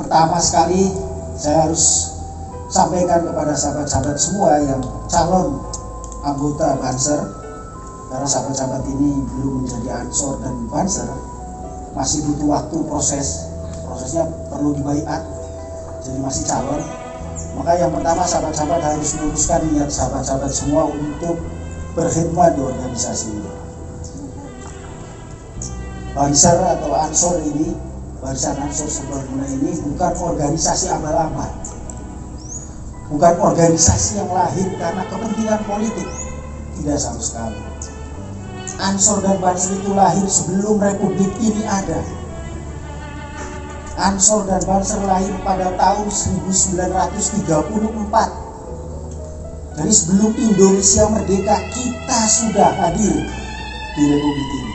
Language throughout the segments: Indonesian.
pertama sekali saya harus sampaikan kepada sahabat-sahabat semua yang calon anggota Banser, karena sahabat-sahabat ini belum menjadi Ansor dan Banser, masih butuh waktu prosesnya perlu dibaiat, jadi masih calon. Maka yang pertama sahabat-sahabat harus meluruskan niat sahabat-sahabat semua untuk berkhidmat di organisasi ini. Banser atau Ansor ini, Barisan Ansor Serbaguna ini bukan organisasi abal-abal, bukan organisasi yang lahir karena kepentingan politik, tidak sama sekali. Ansor dan Banser itu lahir sebelum Republik ini ada. Ansor dan Banser lahir pada tahun 1934. Jadi sebelum Indonesia merdeka, kita sudah hadir di Republik ini.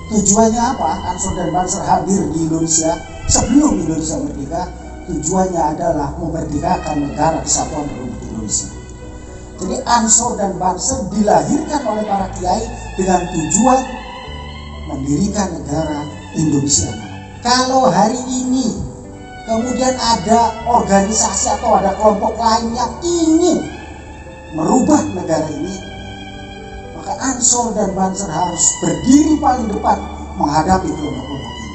Tujuannya apa? Ansor dan Banser hadir di Indonesia sebelum Indonesia merdeka. Tujuannya adalah memerdekakan negara kesatuan Republik Indonesia. Jadi Ansor dan Banser dilahirkan oleh para kiai dengan tujuan mendirikan negara Indonesia. Kalau hari ini kemudian ada organisasi atau ada kelompok lain yang ingin merubah negara ini, maka Ansor dan Banser harus berdiri paling depan menghadapi kelompok-kelompok ini.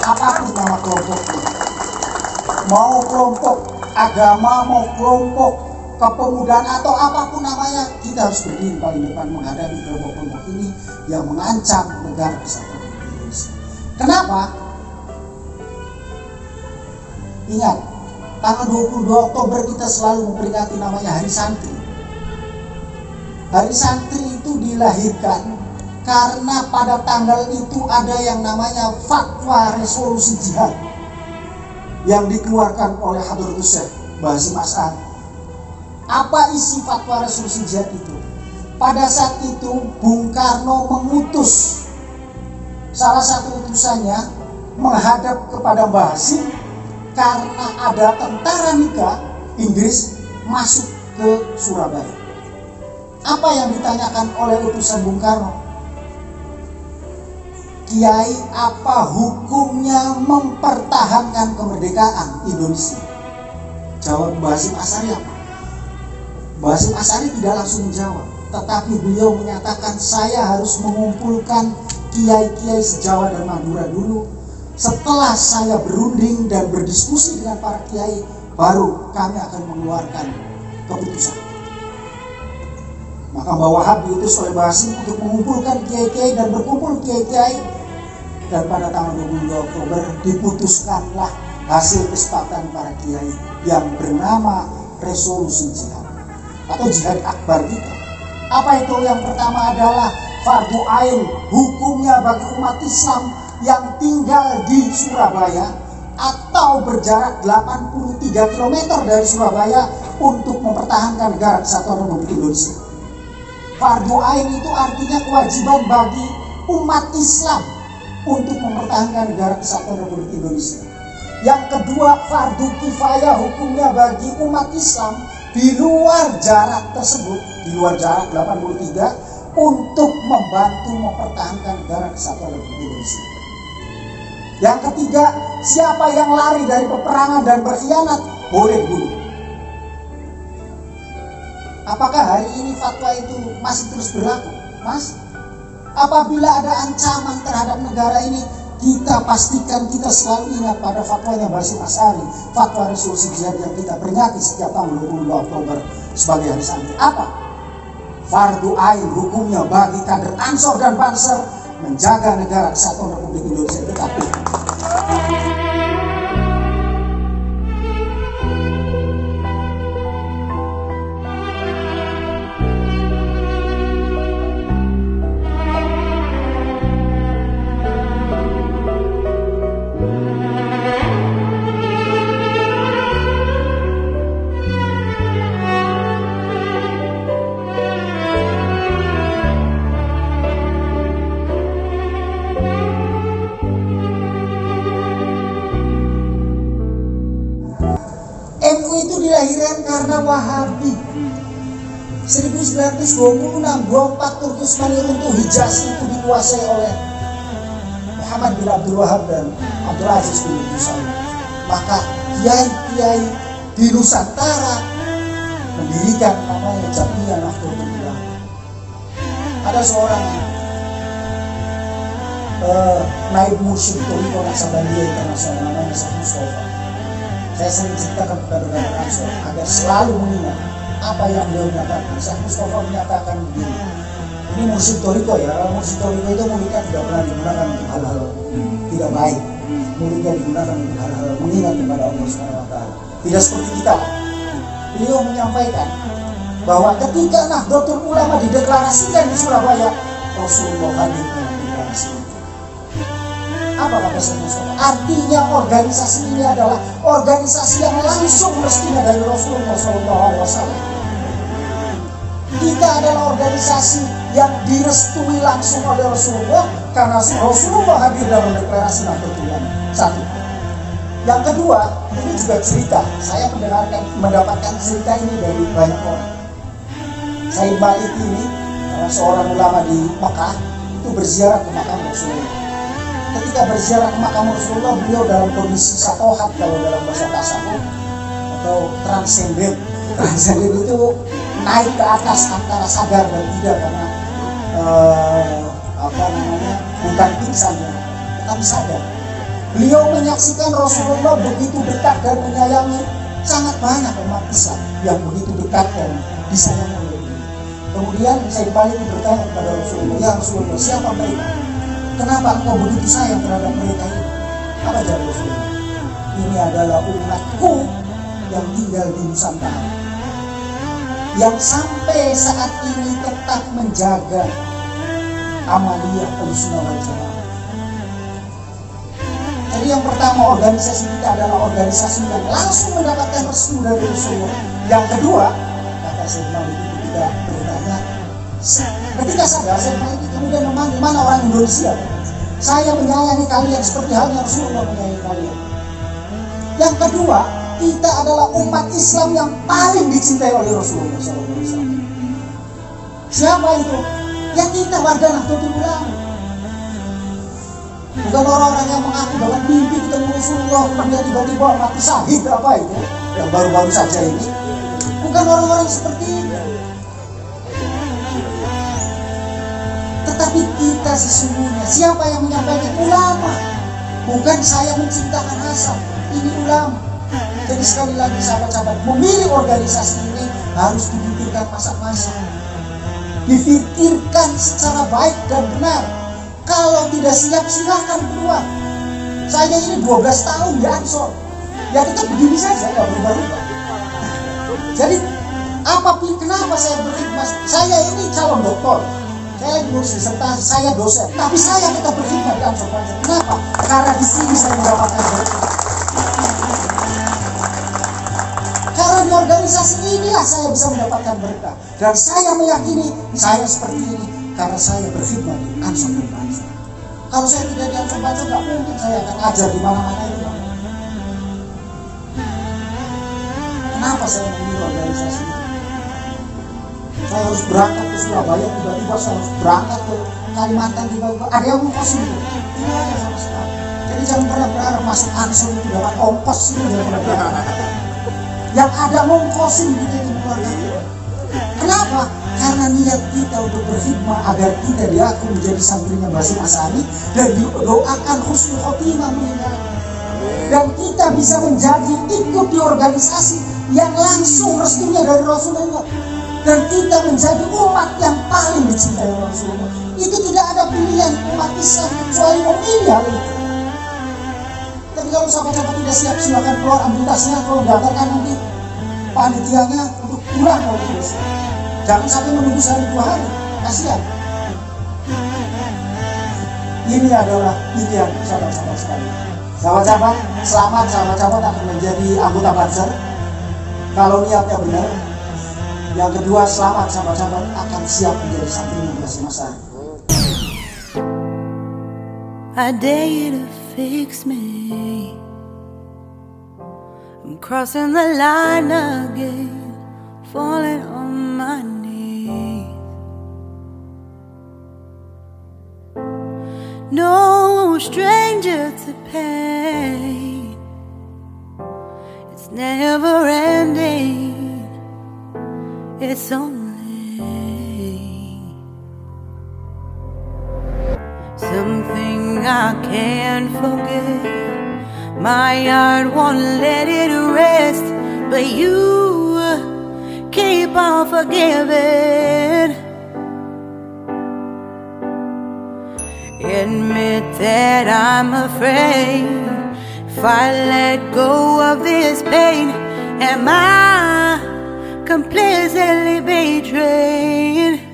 Apapun nama kelompoknya, mau kelompok agama, mau kelompok kepemudaan atau apapun namanya, kita harus berdiri paling depan menghadapi kelompok-kelompok ini yang mengancam negara kesatuan Indonesia. Kenapa? Ingat, tanggal 22 Oktober kita selalu memperingati namanya Hari Santri. Hari Santri itu dilahirkan karena pada tanggal itu ada yang namanya fatwa resolusi jihad yang dikeluarkan oleh Hadratus Syekh Basim Asy'ari. Apa isi fatwa resolusi jihad itu? Pada saat itu Bung Karno mengutus salah satu utusannya menghadap kepada Mbah Hasim karena ada tentara nikah Inggris masuk ke Surabaya. Apa yang ditanyakan oleh utusan Bung Karno? Kiai, apa hukumnya mempertahankan kemerdekaan Indonesia? Jawab Mbah Hasim Asy'ari apa? Mbah Hasim Asy'ari tidak langsung menjawab, tetapi beliau menyatakan saya harus mengumpulkan kiai-kiai se-Jawa dan Madura dulu. Setelah saya berunding dan berdiskusi dengan para kiai, baru kami akan mengeluarkan keputusan. Maka Mbah Wahab diutus oleh Mbah Hasim untuk mengumpulkan kiai-kiai dan berkumpul kiai-kiai. Dan pada tanggal 22 Oktober diputuskanlah hasil kesepakatan para kiai yang bernama resolusi jihad atau jihad akbar kita. Apa itu? Yang pertama adalah fardu ain, hukumnya bagi umat Islam yang tinggal di Surabaya atau berjarak 83 km dari Surabaya untuk mempertahankan negara kesatuan Republik Indonesia. Fardu ain itu artinya kewajiban bagi umat Islam untuk mempertahankan negara kesatuan Republik Indonesia. Yang kedua, fardu kifayah, hukumnya bagi umat Islam di luar jarak tersebut, di luar jarak 83, untuk membantu mempertahankan negara kesatuan Republik Indonesia. Yang ketiga, siapa yang lari dari peperangan dan berkhianat boleh dibunuh. Apakah hari ini fatwa itu masih terus berlaku? Mas, apabila ada ancaman terhadap negara ini, kita pastikan kita selalu ingat pada fatwanya Basim Asy'ari, fatwa resolusi jihad yang kita peringati setiap tanggal 22 Oktober sebagai Hari Santri. Apa? Fardu ain, hukumnya bagi kader Ansor dan Banser menjaga negara kesatuan Republik Indonesia tetap hidup. Dilahirkan karena Wahabi. 1926 Bopak Turki Utsmani runtuh, Hijaz itu dikuasai oleh Muhammad bin Abdul Wahab dan Abdul Aziz bin Abdul Salam. Maka kiai-kiai di Nusantara mendirikan namanya Jamiah Nahdlatul Ulama. Ada seorang naib mursyid Toriko Naksabandia Internasional namanya Syekh Mustafa. Saya sering ceritakan kepada rekan-rekan agar selalu mengingat apa yang beliau nyatakan. Syekh Mustafa menyatakan begini. Ini mursyid Toriko ya. Mursyid Toriko itu muridnya tidak pernah digunakan untuk hal-hal tidak baik. Muridnya digunakan untuk hal-hal mengingat kepada Allah Subhanahu wa taala. Tidak seperti kita. Beliau menyampaikan bahwa ketika Nahdlatul Ulama dideklarasikan di Surabaya, Rasulullah hadir dalam deklarasi itu. Apa kata Syekh Mustafa? Artinya organisasi ini adalah organisasi yang langsung mestinya dari Rasulullah SAW. Kita adalah organisasi yang direstui langsung oleh Rasulullah karena Rasulullah hadir dalam deklarasi Nahdlatul Ulama. Satu. Yang kedua, ini juga cerita. Saya mendapatkan cerita ini dari banyak orang. Said Maliki ini, seorang ulama di Mekah, itu berziarah ke makam Rasulullah. Ketika berziarah ke makam Rasulullah, beliau dalam kondisi satohat kalau dalam bahasa tasawuf atau transenden. Transenden itu naik ke atas antara sadar dan tidak karena bukan pingsan, tetapi sadar. Beliau menyaksikan Rasulullah begitu dekat dan menyayangi sangat banyak umat Islam yang begitu dekat dan disayangi oleh beliau. Kemudian Said Maliki bertanya kepada Rasulullah, ya Rasulullah, siapa mereka? Kenapa engkau begitu sayang terhadap mereka ini? Apa jawab Rasulullah? Ini adalah umatku yang tinggal di Nusantara, yang sampai saat ini tetap menjaga amaliyah Ahlussunnah wal Jamaah. Jadi yang pertama, organisasi kita adalah organisasi yang langsung mendapatkan restu dari Rasulullah. Yang kedua, kata Syekh Maliki ketika bertanya, ketika sadar, Syekh Maliki kemudian memanggil, mana orang Indonesia? Saya menyayangi kalian seperti halnya Rasulullah menyayangi kalian. Yang kedua, kita adalah umat Islam yang paling dicintai oleh Rasulullah SAW. Siapa itu? Ya kita, warga Nahdlatul Ulama. Bukan orang-orang yang mengaku bahwa mimpi ketemu Rasulullah kemudian tiba-tiba mati syahid apa itu yang baru-baru saja ini. Bukan orang-orang seperti itu. Tetapi kita sesungguhnya, siapa yang menyampaikan? Ulama. Bukan saya menciptakan asal. Ini ulama. Jadi sekali lagi sahabat-sahabat, memilih organisasi ini harus dipikirkan masa-masa, dipikirkan secara baik dan benar. Kalau tidak siap, silahkan keluar. Saya ini 12 tahun di Ansor, ya tetap begini saja, nggak berubah-ubah. Jadi kenapa saya berkhidmat? Saya ini calon doktor, saya lagi ngurus disertasi, saya dosen, tapi saya tetap berkhidmat di Ansor. Kenapa? Karena di sini saya mendapatkan berkah. Karena di organisasi inilah saya bisa mendapatkan berkah. Dan saya meyakini saya seperti ini karena saya berkhidmat di Ansor dan Ansor. Kalau saya tidak di Ansor Ansor, nggak mungkin saya akan ajar di mana-mana itu. Kenapa saya memilih organisasi ini? Saya harus berangkat ke Surabaya, tiba-tiba saya harus berangkat ke Kalimantan, tiba-tiba ada yang ngongkosin itu. Tidak ada sama sekali. Jadi jangan pernah berharap masuk Ansor itu dapat ongkos itu, jangan pernah berharap. Yang ada ngongkosin kita itu keluarga kita. Kenapa? Karena niat kita untuk berkhidmat agar kita diaku menjadi santrinya Basim Asari dan didoakan husnul khotimah meninggal. Dan kita bisa menjadi ikut di organisasi yang langsung restunya dari Rasulullah. Dan kita menjadi umat yang paling dicintai oleh Rasulullah. Itu tidak ada pilihan umat Islam kecuali memilih hal itu. Tapi kalau sahabat-sahabat tidak siap, silakan keluar, ambil tasnya, kalau daftarkan nanti panitianya untuk pulang kalau bisa. Jangan sampai menunggu sehari 2 hari, kasihan. Ini adalah pilihan sahabat-sahabat sekalian. Sahabat-sahabat, selamat sahabat-sahabat akan menjadi anggota Banser kalau niatnya benar. Yang kedua, selamat sahabat-sahabat akan siap menjadi santrinya Basim Asari. I dare you to fix me. I'm crossing the line again, falling on my knees. No stranger to pain, never ending. It's only something I can't forget. My heart won't let it rest, but you keep on forgiving. Admit that I'm afraid. If I let go of this pain, am I completely betrayed?